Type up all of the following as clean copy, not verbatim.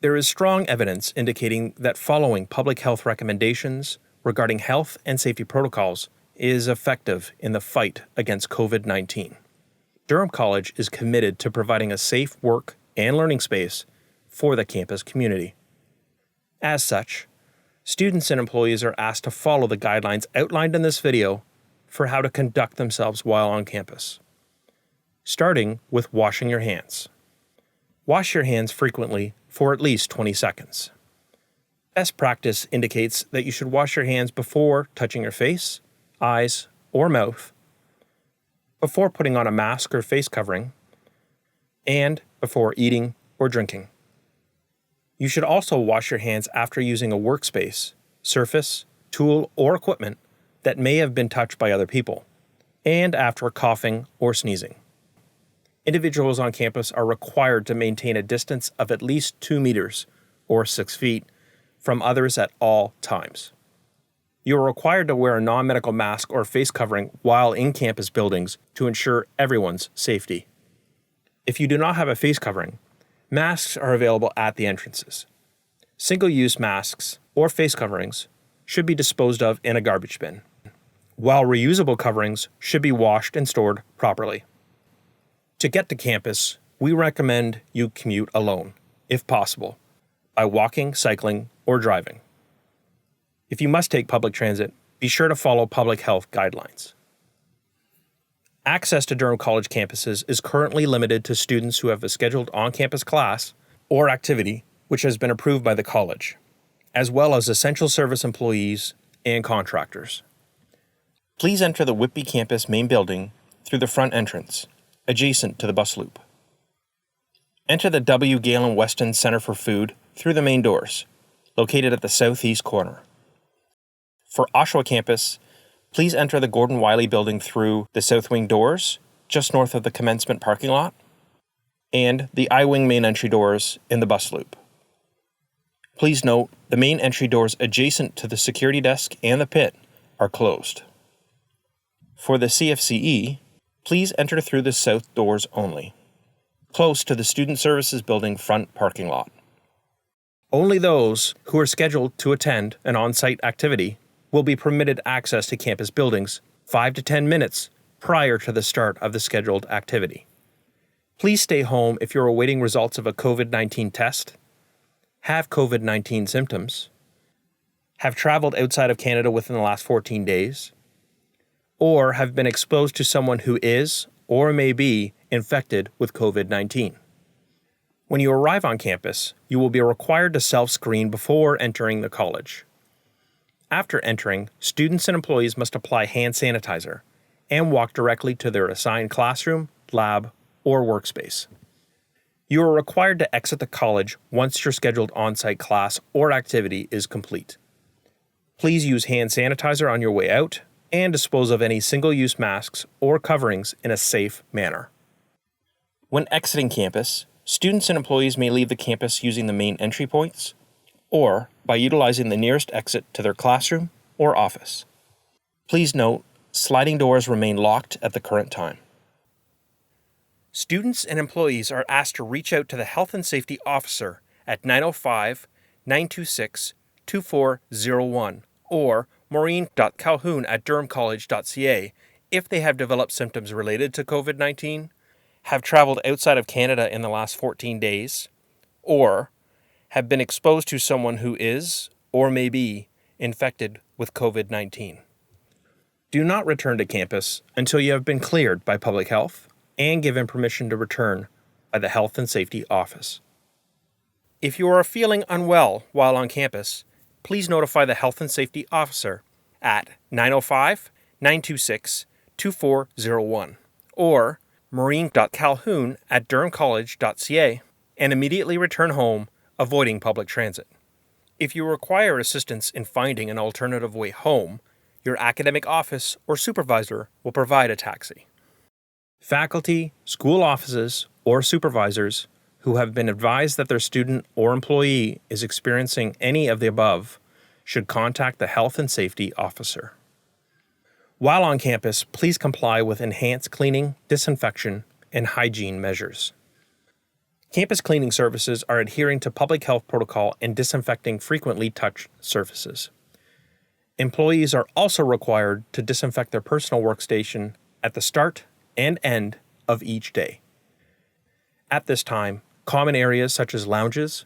There is strong evidence indicating that following public health recommendations regarding health and safety protocols is effective in the fight against COVID-19. Durham College is committed to providing a safe work and learning space for the campus community. As such, students and employees are asked to follow the guidelines outlined in this video for how to conduct themselves while on campus. Starting with washing your hands. Wash your hands frequently for at least 20 seconds. Best practice indicates that you should wash your hands before touching your face, eyes, or mouth, before putting on a mask or face covering, and before eating or drinking. You should also wash your hands after using a workspace, surface, tool, or equipment that may have been touched by other people, and after coughing or sneezing. Individuals on campus are required to maintain a distance of at least 2 meters, or 6 feet, from others at all times. You are required to wear a non-medical mask or face covering while in campus buildings to ensure everyone's safety. If you do not have a face covering, masks are available at the entrances. Single-use masks or face coverings should be disposed of in a garbage bin, while reusable coverings should be washed and stored properly. To get to campus, we recommend you commute alone, if possible, by walking, cycling, or driving. If you must take public transit, be sure to follow public health guidelines. Access to Durham College campuses is currently limited to students who have a scheduled on-campus class or activity which has been approved by the college, as well as essential service employees and contractors. Please enter the Whitby campus main building through the front entrance, adjacent to the bus loop. Enter the W. Galen Weston Center for Food through the main doors, located at the southeast corner. For Oshawa campus, please enter the Gordon Wiley building through the south wing doors, just north of the commencement parking lot, and the I-wing main entry doors in the bus loop. Please note, the main entry doors adjacent to the security desk and the pit are closed. For the CFCE, please enter through the south doors only, close to the Student Services Building front parking lot. Only those who are scheduled to attend an on-site activity will be permitted access to campus buildings 5 to 10 minutes prior to the start of the scheduled activity. Please stay home if you're awaiting results of a COVID-19 test, have COVID-19 symptoms, have traveled outside of Canada within the last 14 days, or have been exposed to someone who is or may be infected with COVID-19. When you arrive on campus, you will be required to self-screen before entering the college. After entering, students and employees must apply hand sanitizer and walk directly to their assigned classroom, lab, or workspace. You are required to exit the college once your scheduled on-site class or activity is complete. Please use hand sanitizer on your way out and dispose of any single-use masks or coverings in a safe manner. When exiting campus, students and employees may leave the campus using the main entry points or by utilizing the nearest exit to their classroom or office. Please note, sliding doors remain locked at the current time. Students and employees are asked to reach out to the Health and Safety Officer at 905-926-2401 or maureen.calhoun@durhamcollege.ca if they have developed symptoms related to COVID-19, have traveled outside of Canada in the last 14 days, or have been exposed to someone who is or may be infected with COVID-19. Do not return to campus until you have been cleared by public health and given permission to return by the Health and Safety Office. If you are feeling unwell while on campus, please notify the Health and Safety Officer at 905-926-2401 or maureen.calhoun@durhamcollege.ca and immediately return home, avoiding public transit. If you require assistance in finding an alternative way home, your academic office or supervisor will provide a taxi. Faculty, school offices, or supervisors who have been advised that their student or employee is experiencing any of the above should contact the Health and Safety Officer. While on campus, please comply with enhanced cleaning, disinfection, and hygiene measures. Campus cleaning services are adhering to public health protocol and disinfecting frequently touched surfaces. Employees are also required to disinfect their personal workstation at the start and end of each day. At this time, common areas such as lounges,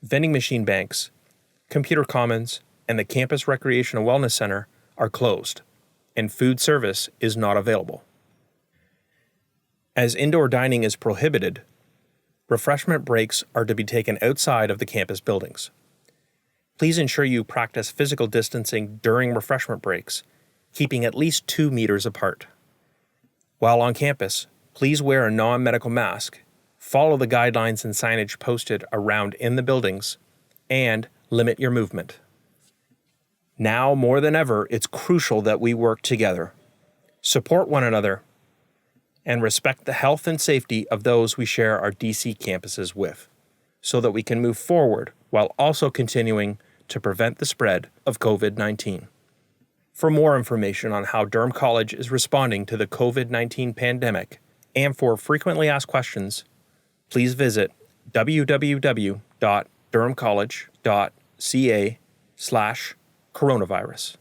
vending machine banks, computer commons, and the Campus Recreation and Wellness Center are closed, and food service is not available. As indoor dining is prohibited, refreshment breaks are to be taken outside of the campus buildings. Please ensure you practice physical distancing during refreshment breaks, keeping at least 2 meters apart. While on campus, please wear a non-medical mask, follow the guidelines and signage posted around in the buildings, and limit your movement. Now more than ever, it's crucial that we work together, support one another, and respect the health and safety of those we share our DC campuses with, so that we can move forward while also continuing to prevent the spread of COVID-19. For more information on how Durham College is responding to the COVID-19 pandemic and for frequently asked questions, please visit www.durhamcollege.ca/coronavirus.